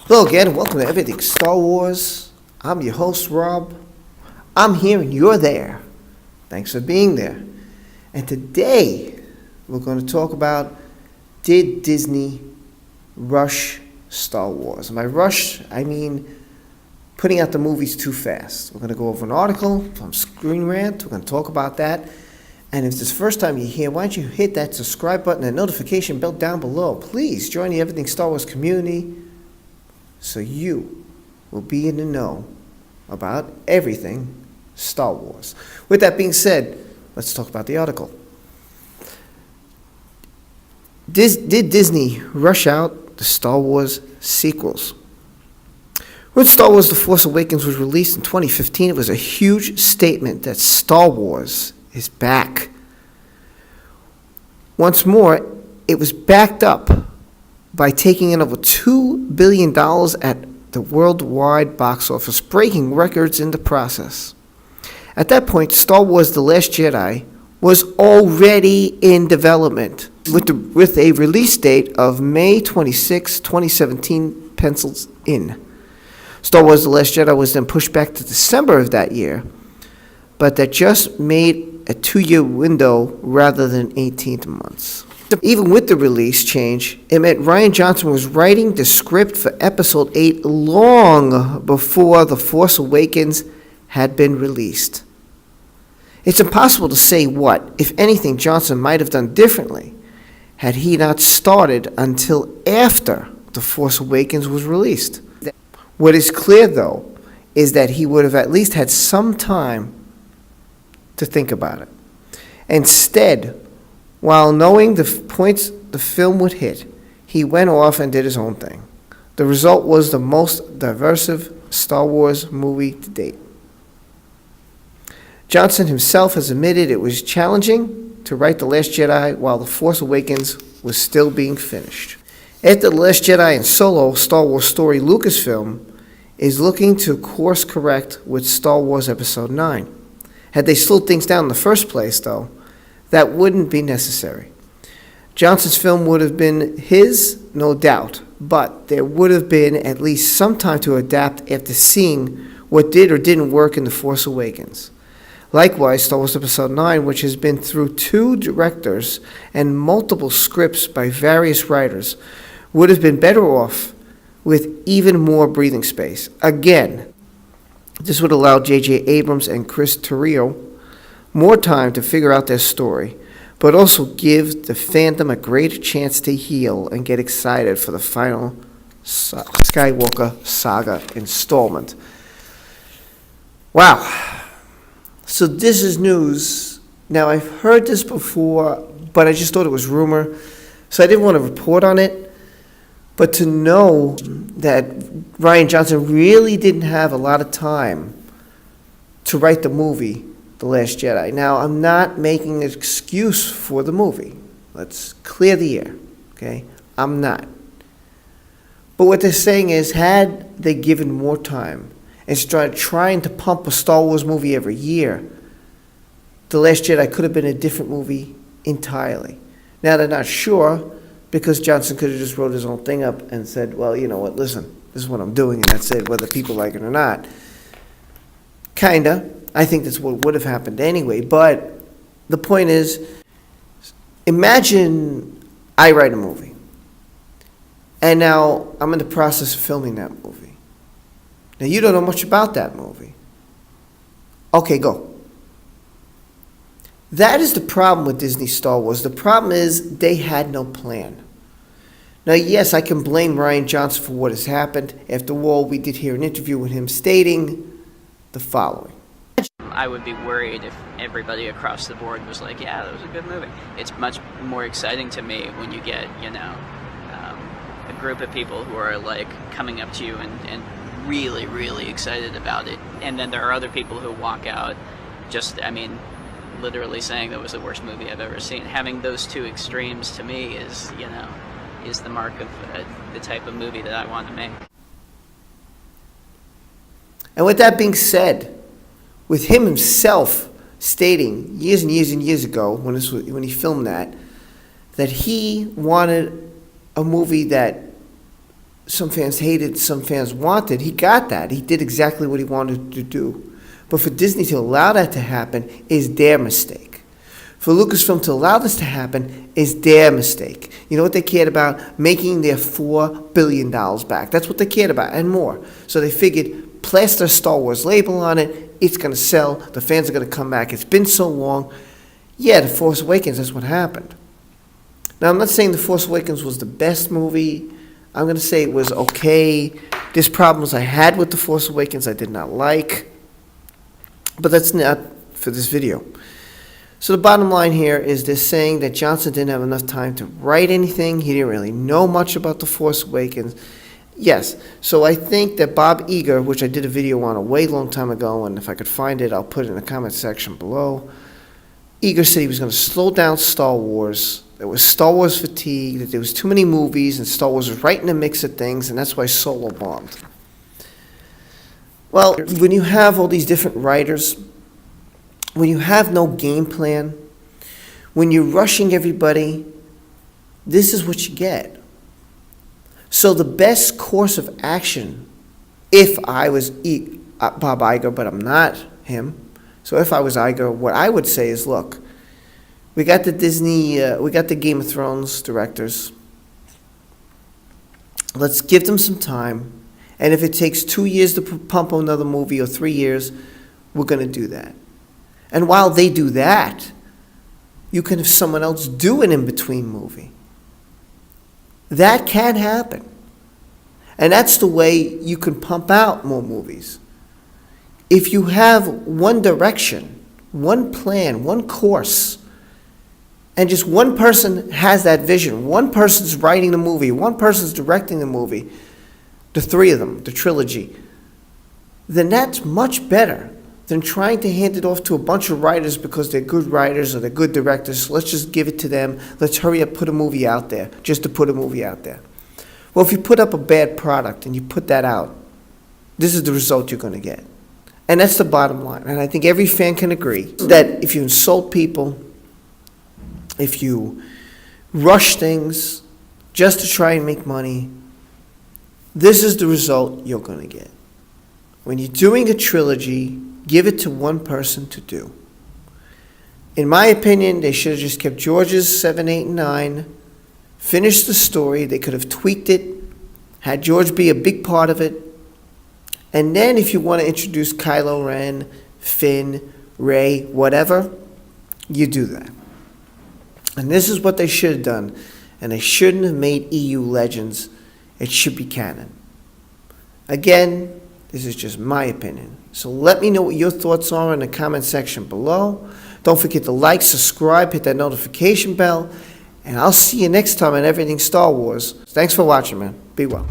Hello again, welcome to Everything Star Wars. I'm your host, Rob. I'm here and you're there. Thanks for being there. And today, we're going to talk about, did Disney rush Star Wars? And by rush, I mean putting out the movies too fast. We're going to go over an article from Screen Rant. We're going to talk about that. And if this is the first time you're here, why don't you hit that subscribe button and notification bell down below. Please join the Everything Star Wars community so you will be in the know about everything Star Wars. With that being said, let's talk about the article. Did Disney rush out the Star Wars sequels? When Star Wars The Force Awakens was released in 2015, it was a huge statement that Star Wars is back. Once more, it was backed up by taking in over $2 billion at the worldwide box office, breaking records in the process. At that point, Star Wars The Last Jedi was already in development, with a release date of May 26, 2017 penciled in. Star Wars The Last Jedi was then pushed back to December of that year, but that just made a 2-year window rather than 18 months. Even with the release change, it meant Rian Johnson was writing the script for Episode 8 long before The Force Awakens had been released. It's impossible to say what, if anything, Johnson might have done differently had he not started until after The Force Awakens was released. What is clear, though, is that he would have at least had some time to think about it. Instead, while knowing the points the film would hit, he went off and did his own thing. The result was the most diverse Star Wars movie to date. Johnson himself has admitted it was challenging to write The Last Jedi while The Force Awakens was still being finished. After The Last Jedi and Solo, Star Wars story, Lucasfilm is looking to course correct with Star Wars Episode 9. Had they slowed things down in the first place, though, that wouldn't be necessary. Johnson's film would have been his, no doubt, but there would have been at least some time to adapt after seeing what did or didn't work in The Force Awakens. Likewise, Star Wars Episode 9, which has been through 2 directors and multiple scripts by various writers, would have been better off with even more breathing space. Again, this would allow J.J. Abrams and Chris Terrio more time to figure out their story, but also give the fandom a greater chance to heal and get excited for the final Skywalker saga installment. Wow. So this is news. Now, I've heard this before, but I just thought it was rumor, so I didn't want to report on it. But to know that Rian Johnson really didn't have a lot of time to write the movie The Last Jedi. Now, I'm not making an excuse for the movie. Let's clear the air, okay? I'm not. But what they're saying is, had they given more time, instead of trying to pump a Star Wars movie every year, The Last Jedi could have been a different movie entirely. Now, they're not sure, because Johnson could have just wrote his own thing up and said, well, you know what, listen, this is what I'm doing, and that's it, whether people like it or not. Kinda. I think that's what would have happened anyway, but the point is, imagine I write a movie, and now I'm in the process of filming that movie. Now, you don't know much about that movie. Okay, go. That is the problem with Disney Star Wars. The problem is they had no plan. Now, yes, I can blame Rian Johnson for what has happened. After all, we did hear an interview with him stating the following. I would be worried if everybody across the board was like, yeah, that was a good movie. It's much more exciting to me when you get, a group of people who are like coming up to you and really, really excited about it. And then there are other people who walk out literally saying that was the worst movie I've ever seen. Having those two extremes to me is the mark of the type of movie that I want to make. And with that being said, with him himself stating years and years and years ago when he filmed that he wanted a movie that some fans hated, some fans wanted. He got that. He did exactly what he wanted to do. But for Disney to allow that to happen is their mistake. For Lucasfilm to allow this to happen is their mistake. You know what they cared about? Making their $4 billion back. That's what they cared about, and more. So they figured, plaster a Star Wars label on it, it's going to sell, the fans are going to come back. It's been so long. Yeah, The Force Awakens, that's what happened. Now, I'm not saying The Force Awakens was the best movie. I'm going to say it was okay. There's problems I had with The Force Awakens I did not like. But that's not for this video. So the bottom line here is they're saying that Johnson didn't have enough time to write anything. He didn't really know much about The Force Awakens. Yes, so I think that Bob Iger, which I did a video on a way long time ago, and if I could find it, I'll put it in the comment section below. Iger said he was going to slow down Star Wars. There was Star Wars fatigue, that there was too many movies, and Star Wars was right in the mix of things, and that's why Solo bombed. Well, when you have all these different writers, when you have no game plan, when you're rushing everybody, this is what you get. So the best course of action, if I was Bob Iger, but I'm not him, so if I was Iger, what I would say is, look, we got the we got the Game of Thrones directors. Let's give them some time, and if it takes 2 years to pump another movie or 3 years, we're going to do that. And while they do that, you can have someone else do an in-between movie. That can happen. And that's the way you can pump out more movies. If you have one direction, one plan, one course, and just one person has that vision, one person's writing the movie, one person's directing the movie, the three of them, the trilogy, then that's much better than trying to hand it off to a bunch of writers because they're good writers or they're good directors. So let's just give it to them. Let's hurry up, put a movie out there, just to put a movie out there. Well, if you put up a bad product and you put that out, this is the result you're going to get. And that's the bottom line. And I think every fan can agree that if you insult people, if you rush things just to try and make money, this is the result you're going to get. When you're doing a trilogy, give it to one person to do. In my opinion, they should have just kept George's 7, 8, and 9, finished the story. They could have tweaked it, had George be a big part of it, and then if you want to introduce Kylo Ren, Finn, Rey, whatever, you do that. And this is what they should have done, and they shouldn't have made EU Legends. It should be canon. Again, this is just my opinion. So let me know what your thoughts are in the comment section below. Don't forget to like, subscribe, hit that notification bell, and I'll see you next time on Everything Star Wars. Thanks for watching, man. Be well.